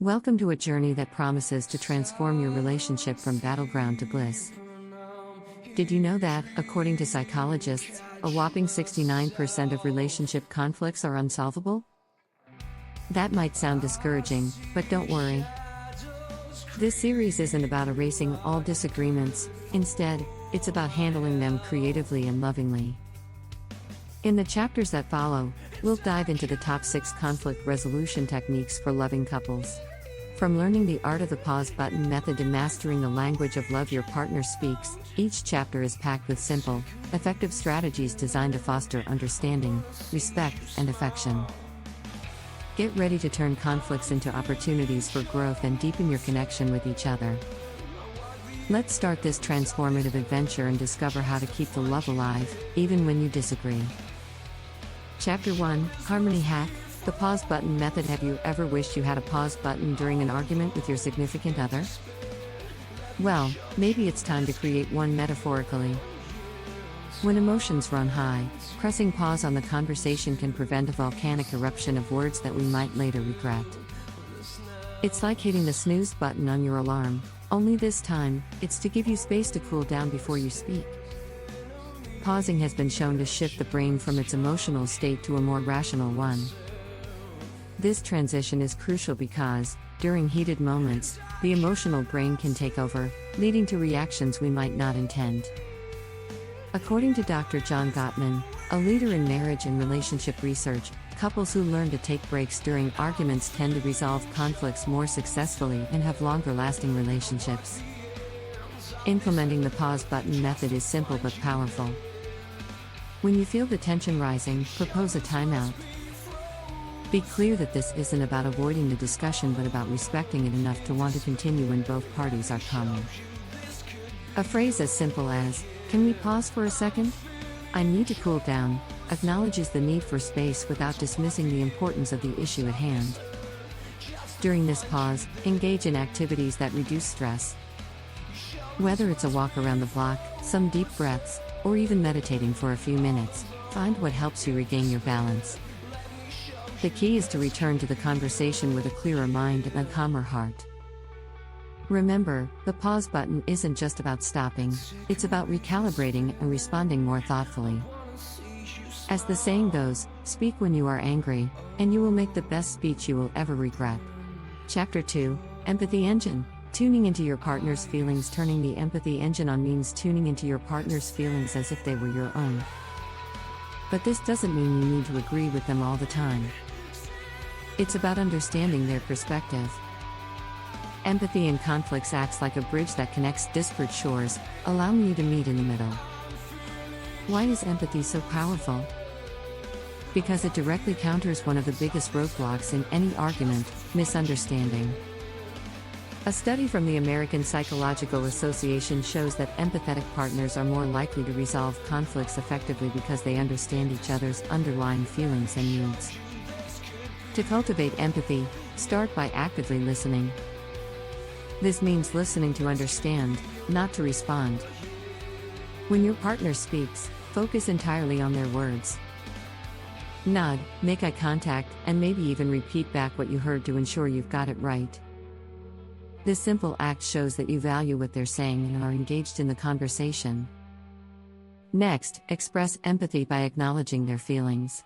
Welcome to a journey that promises to transform your relationship from battleground to bliss. Did you know that, according to psychologists, a whopping 69% of relationship conflicts are unsolvable? That might sound discouraging, but don't worry. This series isn't about erasing all disagreements, instead, it's about handling them creatively and lovingly. In the chapters that follow, we'll dive into the top 6 conflict resolution techniques for loving couples. From learning the art of the pause button method to mastering the language of love your partner speaks, each chapter is packed with simple, effective strategies designed to foster understanding, respect, and affection. Get ready to turn conflicts into opportunities for growth and deepen your connection with each other. Let's start this transformative adventure and discover how to keep the love alive, even when you disagree. Chapter 1, Harmony Hack, the pause button method. Have you ever wished you had a pause button during an argument with your significant other? Well, maybe it's time to create one metaphorically. When emotions run high, pressing pause on the conversation can prevent a volcanic eruption of words that we might later regret. It's like hitting the snooze button on your alarm, only this time, it's to give you space to cool down before you speak. Pausing has been shown to shift the brain from its emotional state to a more rational one. This transition is crucial because, during heated moments, the emotional brain can take over, leading to reactions we might not intend. According to Dr. John Gottman, a leader in marriage and relationship research, couples who learn to take breaks during arguments tend to resolve conflicts more successfully and have longer-lasting relationships. Implementing the pause button method is simple but powerful. When you feel the tension rising, propose a timeout. Be clear that this isn't about avoiding the discussion but about respecting it enough to want to continue when both parties are calm. A phrase as simple as, "Can we pause for a second? I need to cool down," acknowledges the need for space without dismissing the importance of the issue at hand. During this pause, engage in activities that reduce stress. Whether it's a walk around the block, some deep breaths, or even meditating for a few minutes, find what helps you regain your balance. The key is to return to the conversation with a clearer mind and a calmer heart. Remember, the pause button isn't just about stopping, it's about recalibrating and responding more thoughtfully. As the saying goes, speak when you are angry, and you will make the best speech you will ever regret. Chapter 2, Empathy Engine, tuning into your partner's feelings. Turning the empathy engine on means tuning into your partner's feelings as if they were your own. But this doesn't mean you need to agree with them all the time. It's about understanding their perspective. Empathy in conflicts acts like a bridge that connects disparate shores, allowing you to meet in the middle. Why is empathy so powerful? Because it directly counters one of the biggest roadblocks in any argument, misunderstanding. A study from the American Psychological Association shows that empathetic partners are more likely to resolve conflicts effectively because they understand each other's underlying feelings and needs. To cultivate empathy, start by actively listening. This means listening to understand, not to respond. When your partner speaks, focus entirely on their words. Nod, make eye contact, and maybe even repeat back what you heard to ensure you've got it right. This simple act shows that you value what they're saying and are engaged in the conversation. Next, express empathy by acknowledging their feelings.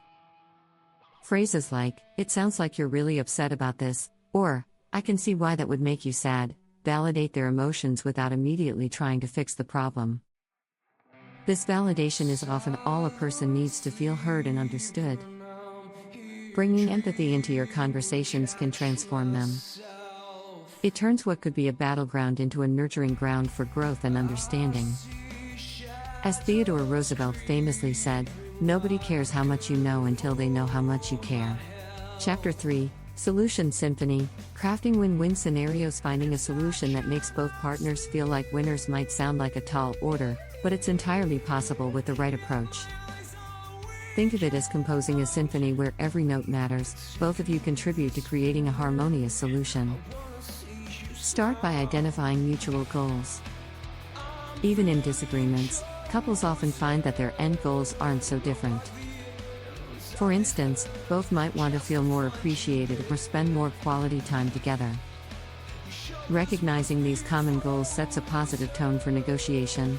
Phrases like, "It sounds like you're really upset about this," or, "I can see why that would make you sad," validate their emotions without immediately trying to fix the problem. This validation is often all a person needs to feel heard and understood. Bringing empathy into your conversations can transform them. It turns what could be a battleground into a nurturing ground for growth and understanding. As Theodore Roosevelt famously said, "Nobody cares how much you know until they know how much you care." Chapter 3, Solution Symphony, crafting win-win scenarios. Finding a solution that makes both partners feel like winners might sound like a tall order, but it's entirely possible with the right approach. Think of it as composing a symphony where every note matters, both of you contribute to creating a harmonious solution. Start by identifying mutual goals. Even in disagreements, couples often find that their end goals aren't so different. For instance, both might want to feel more appreciated or spend more quality time together. Recognizing these common goals sets a positive tone for negotiation.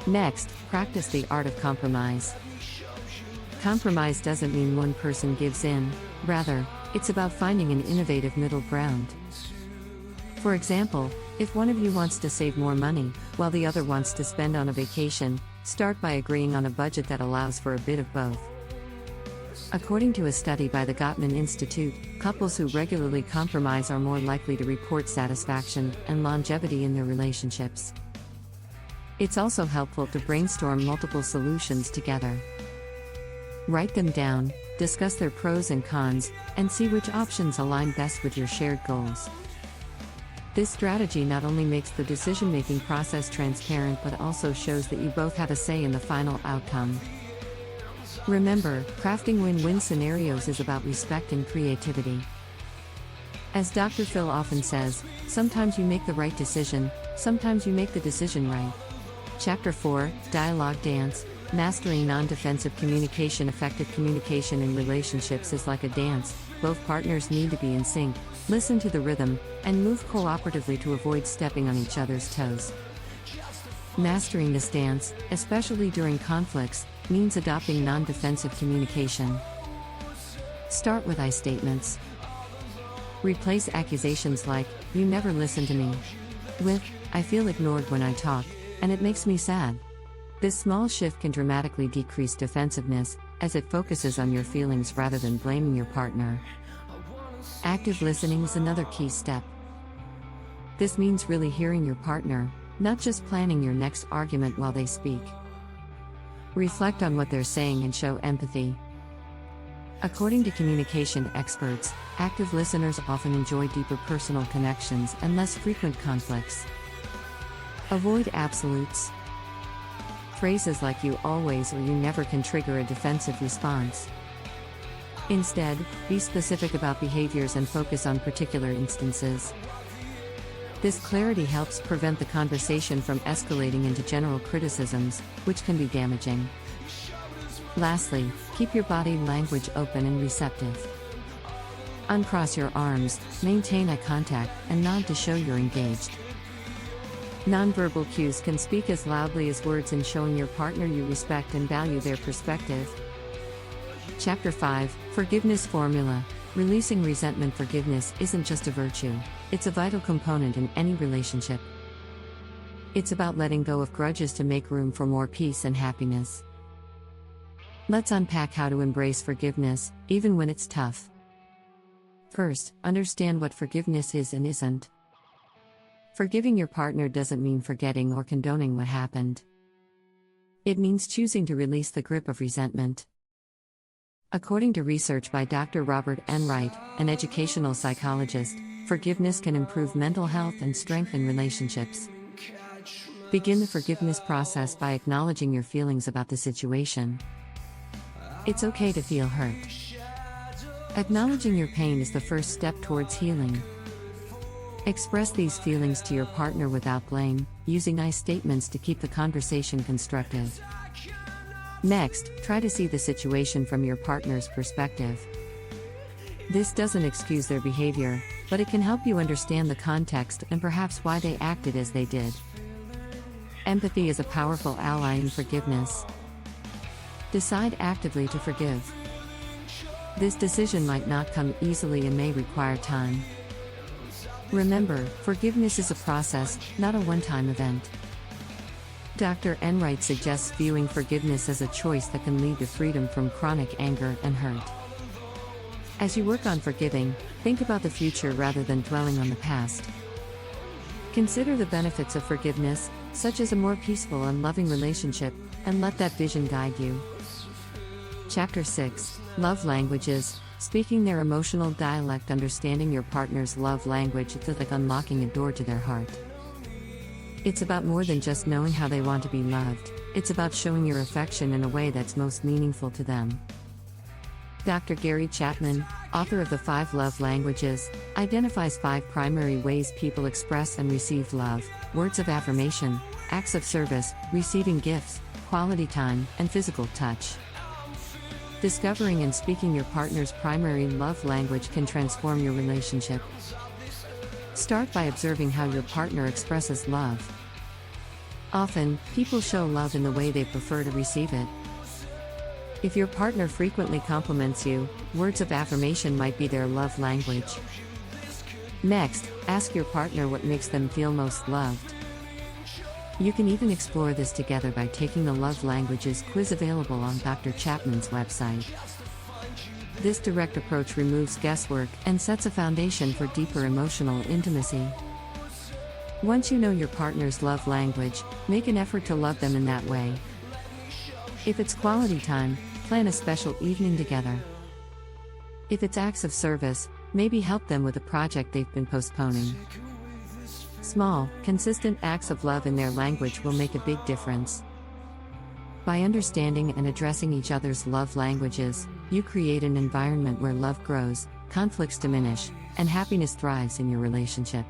Next, practice the art of compromise. Compromise doesn't mean one person gives in, rather, it's about finding an innovative middle ground. For example, if one of you wants to save more money, while the other wants to spend on a vacation, start by agreeing on a budget that allows for a bit of both. According to a study by the Gottman Institute, couples who regularly compromise are more likely to report satisfaction and longevity in their relationships. It's also helpful to brainstorm multiple solutions together. Write them down, discuss their pros and cons, and see which options align best with your shared goals. This strategy not only makes the decision-making process transparent but also shows that you both have a say in the final outcome. Remember, crafting win-win scenarios is about respect and creativity. As Dr. Phil often says, sometimes you make the right decision, sometimes you make the decision right. Chapter 4, Dialogue Dance, Mastering Non-Defensive Communication. Effective communication in relationships is like a dance. Both partners need to be in sync, listen to the rhythm, and move cooperatively to avoid stepping on each other's toes. Mastering this dance, especially during conflicts, means adopting non-defensive communication. Start with I statements. Replace accusations like, "You never listen to me," with, "I feel ignored when I talk, and it makes me sad." This small shift can dramatically decrease defensiveness, as it focuses on your feelings rather than blaming your partner. Active listening is another key step. This means really hearing your partner, not just planning your next argument while they speak. Reflect on what they're saying and show empathy. According to communication experts, active listeners often enjoy deeper personal connections and less frequent conflicts. Avoid absolutes. Phrases like "you always" or "you never" can trigger a defensive response. Instead, be specific about behaviors and focus on particular instances. This clarity helps prevent the conversation from escalating into general criticisms, which can be damaging. Lastly, keep your body language open and receptive. Uncross your arms, maintain eye contact, and nod to show you're engaged. Nonverbal cues can speak as loudly as words in showing your partner you respect and value their perspective. Chapter 5, Forgiveness Formula. Releasing resentment. Forgiveness isn't just a virtue, it's a vital component in any relationship. It's about letting go of grudges to make room for more peace and happiness. Let's unpack how to embrace forgiveness, even when it's tough. First, understand what forgiveness is and isn't. Forgiving your partner doesn't mean forgetting or condoning what happened. It means choosing to release the grip of resentment. According to research by Dr. Robert Enright, an educational psychologist, forgiveness can improve mental health and strengthen relationships. Begin the forgiveness process by acknowledging your feelings about the situation. It's okay to feel hurt. Acknowledging your pain is the first step towards healing. Express these feelings to your partner without blame, using I statements to keep the conversation constructive. Next, try to see the situation from your partner's perspective. This doesn't excuse their behavior, but it can help you understand the context and perhaps why they acted as they did. Empathy is a powerful ally in forgiveness. Decide actively to forgive. This decision might not come easily and may require time. Remember, forgiveness is a process, not a one-time event. Dr. Enright suggests viewing forgiveness as a choice that can lead to freedom from chronic anger and hurt. As you work on forgiving, think about the future rather than dwelling on the past. Consider the benefits of forgiveness, such as a more peaceful and loving relationship, and let that vision guide you. Chapter 6, Love Languages. Speaking their emotional dialect. Understanding your partner's love language is like unlocking a door to their heart. It's about more than just knowing how they want to be loved, it's about showing your affection in a way that's most meaningful to them. Dr. Gary Chapman, author of The 5 Love Languages, identifies 5 primary ways people express and receive love: words of affirmation, acts of service, receiving gifts, quality time, and physical touch. Discovering and speaking your partner's primary love language can transform your relationship. Start by observing how your partner expresses love. Often, people show love in the way they prefer to receive it. If your partner frequently compliments you, words of affirmation might be their love language. Next, ask your partner what makes them feel most loved. You can even explore this together by taking the Love Languages quiz available on Dr. Chapman's website. This direct approach removes guesswork and sets a foundation for deeper emotional intimacy. Once you know your partner's love language, make an effort to love them in that way. If it's quality time, plan a special evening together. If it's acts of service, maybe help them with a project they've been postponing. Small, consistent acts of love in their language will make a big difference. By understanding and addressing each other's love languages, you create an environment where love grows, conflicts diminish, and happiness thrives in your relationship.